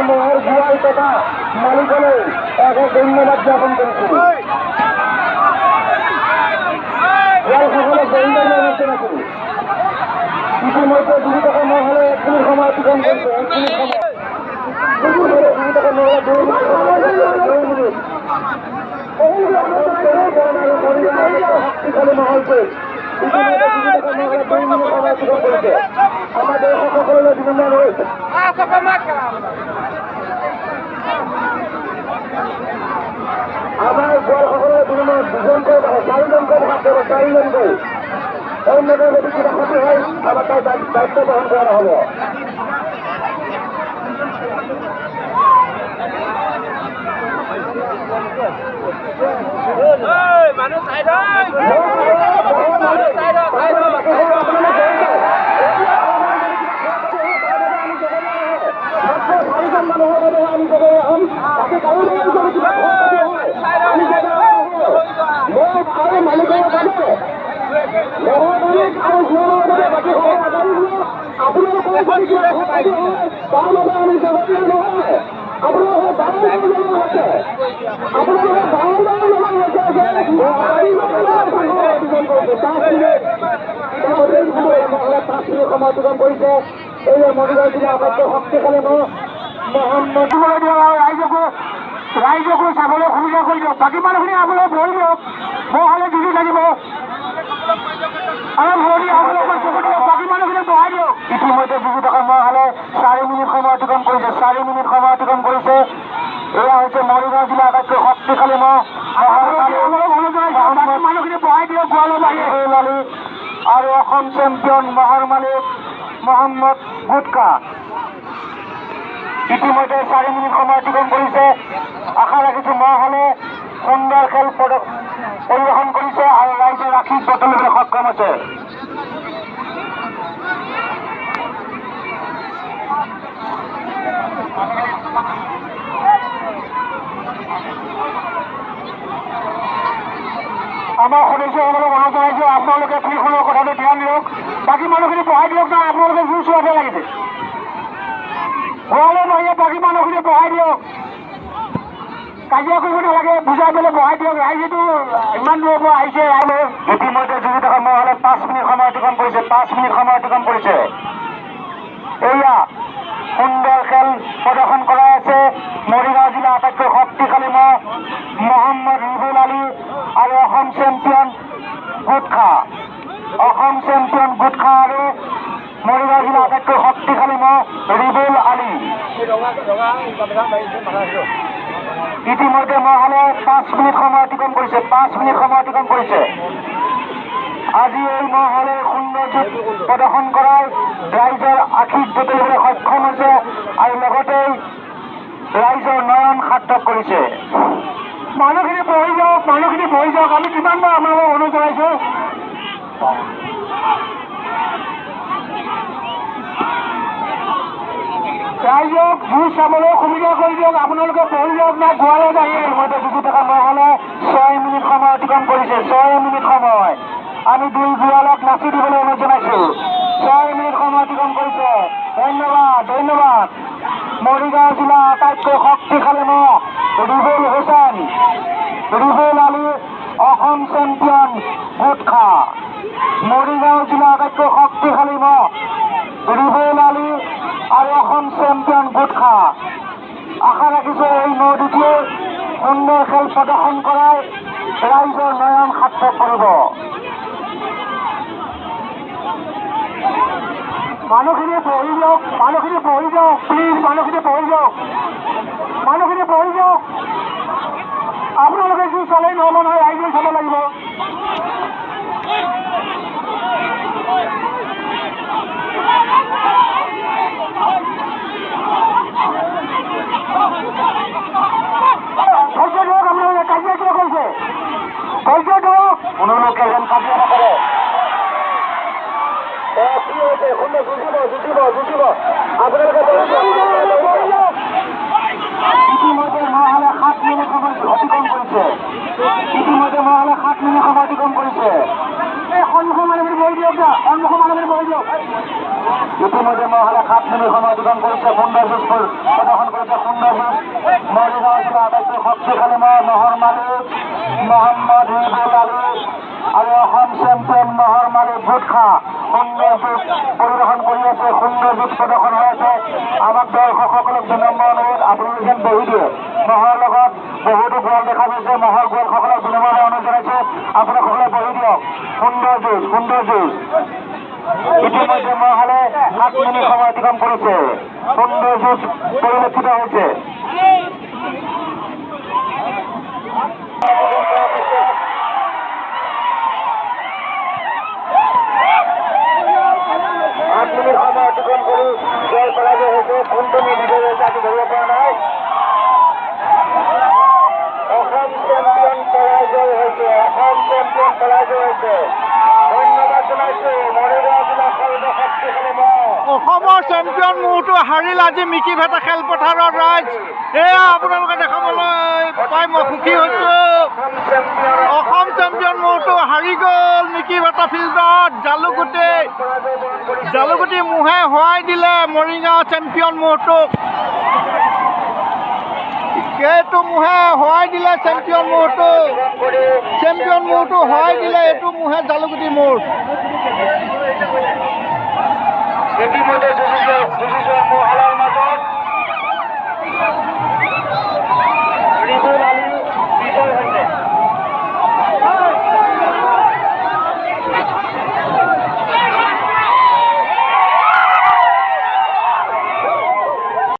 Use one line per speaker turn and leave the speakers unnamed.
মোহর জুয়াল তথা মালিকলে এক ধন্যবাদ জ্ঞাপন করেছি। ইতিমধ্যে 2 টাকা মহলে 1 মিনিট সময় অতিক্রম করছে। 1 মিনিট সময় 2 টাকা মহলে 2 মিনিট শক্তিশালী মহল পেয়ে আমাদের সকলের অভিনন্দন রয়েছে। আমার গোয়াল সকলের অভিনন্দন 2জন করে 4জন করে থাকতে হবে। 4জন করে অন্য যদি কিছু ক্ষতি হয় আবার তার দায়িত্ব বহন করা হলো।
মানুষ সমর্থন করেছে। এই মহিলা ছিল আমাদের শক্তিশালী মোহাম্মদ ৰাইজকো চাবলৈ সুবিধা কৰি দিয়ক। বাকী মানুহখিনি আপোনালোক বহি দিয়ক, মহলে জুজি লাগিব অলপ ভৰি আপোনালোকৰ চকু দিয়ক, বাকী মানুহখিনি বহাই দিয়ক। ইতিমধ্যে 2 টাকা মহলে 4 মিনিট সময় অতিক্ৰম কৰিছে। 4 মিনিট সময় অতিক্ৰম কৰিছে। এয়া হৈছে মৰিগাঁও জিলা আটাইতকৈ শক্তিশালী মানুহখিনি বহাই দিয়ক। গোৱালৰ বাহিৰে আৰু অসম চেম্পিয়ন মহৰ মালিক মহম্মদ গুটকা ইতিমধ্যে 4 মিনিট সময় অতিক্ৰম কৰিছে। আশা ৰাখিছোঁ মহলে সুন্দৰ খেল পৰিৱেশন কৰিছে আৰু ৰাইজে ৰাখি বটলিবলৈ সক্ষম হৈছে। আমাৰ সদস্যসকলক অনুৰোধ জনাইছোঁ আপোনালোকে ফিল্ডখনৰ কথাটো ধ্যান দিয়ক, বাকী মানুহখিনি বহাই দিয়ক না। আপোনালোকে জোৰ চোৱাতে লাগিছে, গোৱালৰ বাহিৰে বাকী মানুহখিনি বহাই দিয়ক। কাজিয়া কৰিব নালাগে, বুজাই পেলাই বহাই দিয়ক। ৰাইজেতো ইমান দূৰৰ পৰা আহিছে। ইতিমধ্যে 2 টাকা মহলে 5 মিনিট সময় অতিক্ৰম কৰিছে। 5 মিনিট সময় অতিক্ৰম কৰিছে। এয়া সুন্দৰ খেল প্ৰদৰ্শন কৰাই আছে মৰিগাঁও জিলা আটাইতকৈ শক্তিশালী মহম্মদ ৰিবুল আলী আৰু অসম চেম্পিয়ন গুটখা। অসম চেম্পিয়ন গুটখা আৰু মৰিগাঁও জিলা আটাইতকৈ শক্তিশালী ৰিবুল আলী। ইতিমধ্যে মহলে 5 মিনিট সময় অতিক্ৰম কৰিছে। 5 মিনিট সময় অতিক্ৰম কৰিছে। আজি এই মহলে সুন্দৰ যুঁজ প্ৰদৰ্শন কৰাই ৰাইজৰ আশীষ বুটলিবলৈ সক্ষম হৈছে আৰু লগতেই ৰাইজৰ নয়ন সাৰ্থক কৰিছে। মানুহখিনি বহি যাওক, মানুহখিনি বহি যাওক। আমি কিমানবাৰ আপোনালোকক অনুৰোধ জনাইছোঁ। ৰাইজক যুঁজ চাবলৈ সুবিধা কৰি দিয়ক। আপোনালোকে বহি যাওক না। গোৱালত আহি মধ্যে 2 টাকা মহলে 6 মিনিট সময় অতিক্ৰম কৰিছে। 6 মিনিট সময় আমি 2 গোৱালক নাচি দিবলৈ অনুৰোধ জনাইছোঁ। 6 মিনিট সময় অতিক্ৰম কৰিছে। ধন্যবাদ, ধন্যবাদ। মৰিগাঁও জিলা আটাইতকৈ শক্তিশালী ৰিবুল হুছেইন, ৰিবুল আলী, অসম চেম্পিয়ন গুটখা। মৰিগাঁও জিলা আটাইতকৈ শক্তিশালী ৰিবুল আলী আৰু অসম চেম্পিয়ন গুটখা। আশা ৰাখিছোঁ এই দুটিয়ে সুন্দৰ খেল প্ৰদৰ্শন কৰাই ৰাইজৰ নয়ন সাৰ্থক কৰিব। মানুহখিনি বহি যাওক, মানুহখিনি বহি যাওক, প্লিজ মানুহখিনি বহি যাওক, মানুহখিনি বহি যাওক। আপোনালোকে যি চালেই নহ'ব নহয়, ৰাইজে চাব লাগিব। ধৈৰ্য দিয়ক, আপোনালোকে কাজিয়া কিয় কৰিছে? ধৈৰ্য দিয়ক, কোনোলোকে যেন কাজিয়া নকৰে। ইতিমধ্যে মহলে 7 মিনিট সময় অতিক্ৰম কৰিছে। ইতিমধ্যে মহলে 7 মিনিট সময় অতিক্ৰম কৰিছে। সন্মুখৰ মানুহখিনি বহি দিয়ক যা, সন্মুখৰ মানুহখিনি বহি দিয়ক। ইতিমধ্যে মহালে 7 মিনিট সময় অতিক্ৰম কৰিছে, সুন্দৰ যুঁজ প্ৰদৰ্শন কৰিছে, সুন্দৰ যুঁজ। মৰিগাঁও জিলা আটাইতকৈ শক্তিশালী মহৰ মালিক মহম্মদ হিবুল আলী আৰু অসম চেম্পিয়ন মহৰ মালিক ভুটখা সুন্দৰ যুঁজ পৰিদৰ্শন কৰি আছে, সুন্দৰ যুঁজ প্ৰদৰ্শন হৈ আছে। আমাক দৰ্শকসকলক বিনম্ৰ অনুৰোধ, আপোনালোকে যেন বহি দিয়ে। মহৰ লগত বহুতো গোৱাল দেখা গৈছে, মহৰ গোৱালসকলক বিনম্ৰ অনুৰোধ জনাইছে, আপোনালোকসকলে বহি দিয়ক। সুন্দৰ যুঁজ, সুন্দৰ যুঁজ। ইতিমধ্যে মহালে 7 মিনিট সময় অতিক্ৰম কৰিছে, সুন্দৰ যুঁজ পৰিলক্ষিত হৈছে। সময় অতিক্ৰম কৰি জয় পৰাজয় হৈছে, কোনটো বিজয় হৈছে আজি ধৰিব পৰা নাই। অসম চেম্পিয়ন পৰাজয় হৈছে, অসম চেম্পিয়ন পৰাজয় হৈছে। ধন্যবাদ জনাইছো মৰিগাঁও জিলা সৰ্বশক্তিশালী মহ।
অসমৰ চেম্পিয়ন মহটো হাৰিল আজি মিকিভেটা খেলপথাৰৰ ৰাইজ। এয়া আপোনালোকে দেখাবলৈ পাই মই সুখী হৈছোঁ। অসম চেম্পিয়ন মহটো হাৰি গ'ল মিকিভেটা ফিল্ডত। জালুকুটি মহে হৰাই দিলে মৰিগাঁও চেম্পিয়ন মহটোক। এইটো মহে হৰাই দিলে চেম্পিয়ন মহটো। চেম্পিয়ন মহটো হৰাই দিলে এইটো মহে জালুকুটি মহ।
ইতিমধ্যে যুঁজিছে মহালা